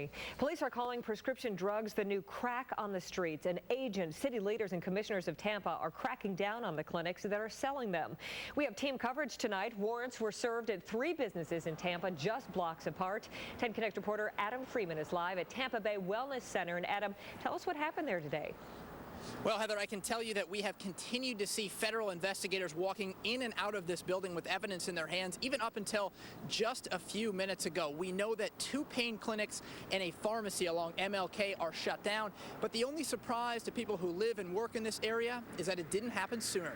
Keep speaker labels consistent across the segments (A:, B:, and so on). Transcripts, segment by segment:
A: County. Police are calling prescription drugs the new crack on the streets, and agents, city leaders, and commissioners of Tampa are cracking down on the clinics that are selling them. We have team coverage tonight. Warrants were served at 3 businesses in Tampa, just blocks apart. 10 Connect reporter Adam Freeman is live at Tampa Bay Wellness Center. And Adam, tell us what happened there today.
B: Well, Heather, I can tell you that we have continued to see federal investigators walking in and out of this building with evidence in their hands, even up until just a few minutes ago. We know that 2 pain clinics and a pharmacy along MLK are shut down, but the only surprise to people who live and work in this area is that it didn't happen sooner.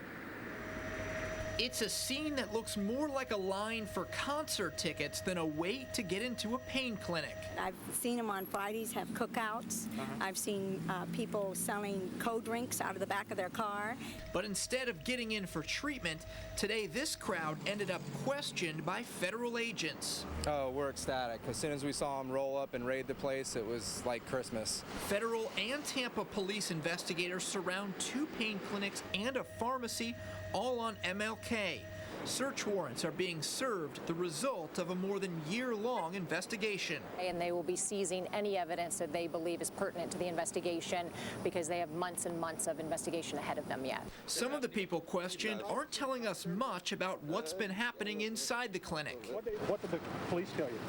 B: It's a scene that looks more like a line for concert tickets than a wait to get into a pain clinic.
C: I've seen them on Fridays have cookouts. I've seen people selling cold drinks out of the back of their car.
B: But instead of getting in for treatment, today this crowd ended up questioned by federal agents.
D: Oh, we're ecstatic. As soon as we saw them roll up and raid the place, it was like Christmas.
B: Federal and Tampa police investigators surround 2 pain clinics and a pharmacy, all on MLK. Search warrants are being served, the result of a more than year-long investigation.
E: And they will be seizing any evidence that they believe is pertinent to the investigation because they have months and months of investigation ahead of them yet.
B: Some of the people questioned aren't telling us much about what's been happening inside the clinic.
F: What did the police tell you?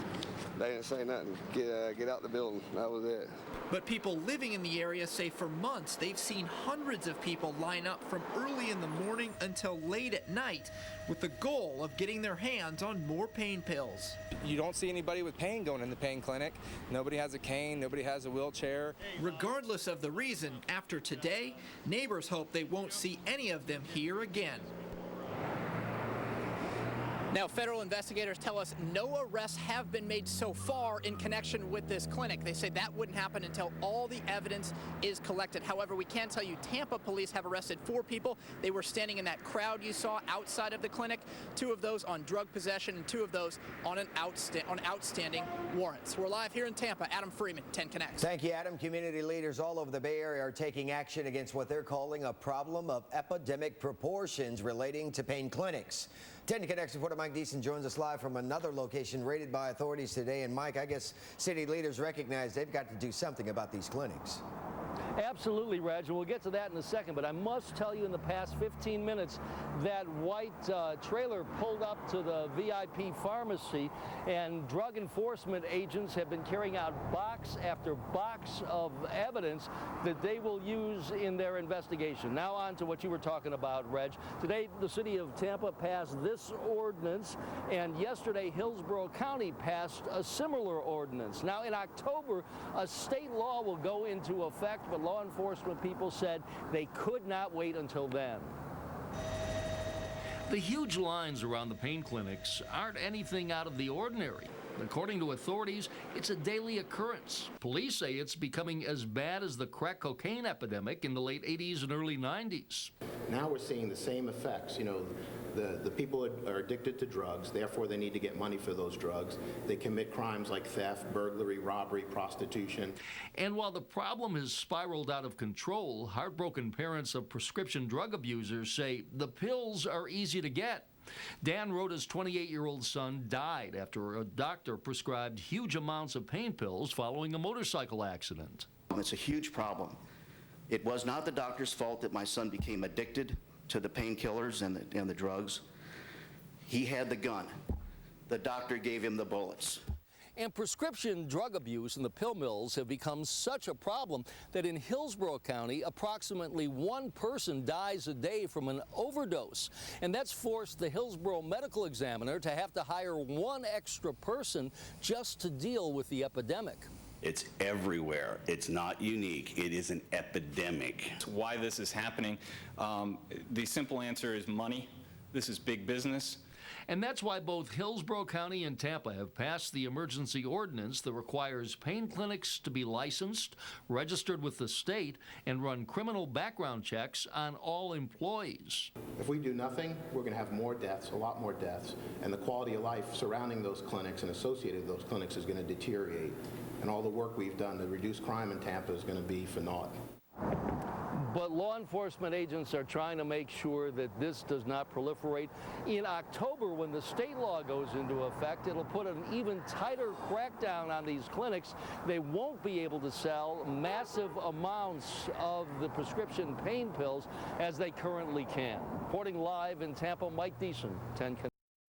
G: They didn't say nothing. Get out the building. That was it.
B: But people living in the area say for months they've seen hundreds of people line up from early in the morning until late at night with the goal of getting their hands on more pain pills.
D: You don't see anybody with pain going in the pain clinic. Nobody has a cane, nobody has a wheelchair.
B: Regardless of the reason, after today, neighbors hope they won't see any of them here again. Now, federal investigators tell us no arrests have been made so far in connection with this clinic. They say that wouldn't happen until all the evidence is collected. However, we can tell you Tampa police have arrested 4 people. They were standing in that crowd you saw outside of the clinic, 2 of those on drug possession and 2 of those on outstanding warrants. We're live here in Tampa. Adam Freeman, 10 Connect.
H: Thank you, Adam. Community leaders all over the Bay Area are taking action against what they're calling a problem of epidemic proportions relating to pain clinics. 10 Connect reporter Mike Deason joins us live from another location raided by authorities today. And Mike, I guess city leaders recognize they've got to do something about these clinics.
I: Absolutely, Reg, and we'll get to that in a second, but I must tell you in the past 15 minutes that white trailer pulled up to the VIP pharmacy, and drug enforcement agents have been carrying out box after box of evidence that they will use in their investigation. Now on to what you were talking about, Reg. Today, the city of Tampa passed this ordinance, and yesterday, Hillsborough County passed a similar ordinance. Now, in October, a state law will go into effect, but law enforcement people said they could not wait until then.
J: The huge lines around the pain clinics aren't anything out of the ordinary. According to authorities, it's a daily occurrence. Police say it's becoming as bad as the crack cocaine epidemic in the late 80s and early 90s.
K: Now we're seeing the same effects. You know, the people are addicted to drugs, therefore they need to get money for those drugs. They commit crimes like theft, burglary, robbery, prostitution.
J: And while the problem has spiraled out of control, heartbroken parents of prescription drug abusers say the pills are easy to get. Dan Rhoda's 28-year-old son died after a doctor prescribed huge amounts of pain pills following a motorcycle accident.
L: It's a huge problem. It was not the doctor's fault that my son became addicted to the painkillers and the drugs. He had the gun. The doctor gave him the bullets.
I: And prescription drug abuse in the pill mills have become such a problem that in Hillsborough County, approximately 1 person dies a day from an overdose. And that's forced the Hillsborough medical examiner to have to hire 1 extra person just to deal with the epidemic.
M: It's everywhere. It's not unique. It is an epidemic.
N: Why this is happening, the simple answer is money. This is big business.
J: And that's why both Hillsborough County and Tampa have passed the emergency ordinance that requires pain clinics to be licensed, registered with the state, and run criminal background checks on all employees.
K: If we do nothing, we're going to have more deaths, a lot more deaths, and the quality of life surrounding those clinics and associated with those clinics is going to deteriorate. And all the work we've done to reduce crime in Tampa is going to be for naught.
I: But law enforcement agents are trying to make sure that this does not proliferate. In October, when the state law goes into effect, it'll put an even tighter crackdown on these clinics. They won't be able to sell massive amounts of the prescription pain pills as they currently can. Reporting live in Tampa, Mike Deason, 10 Connect.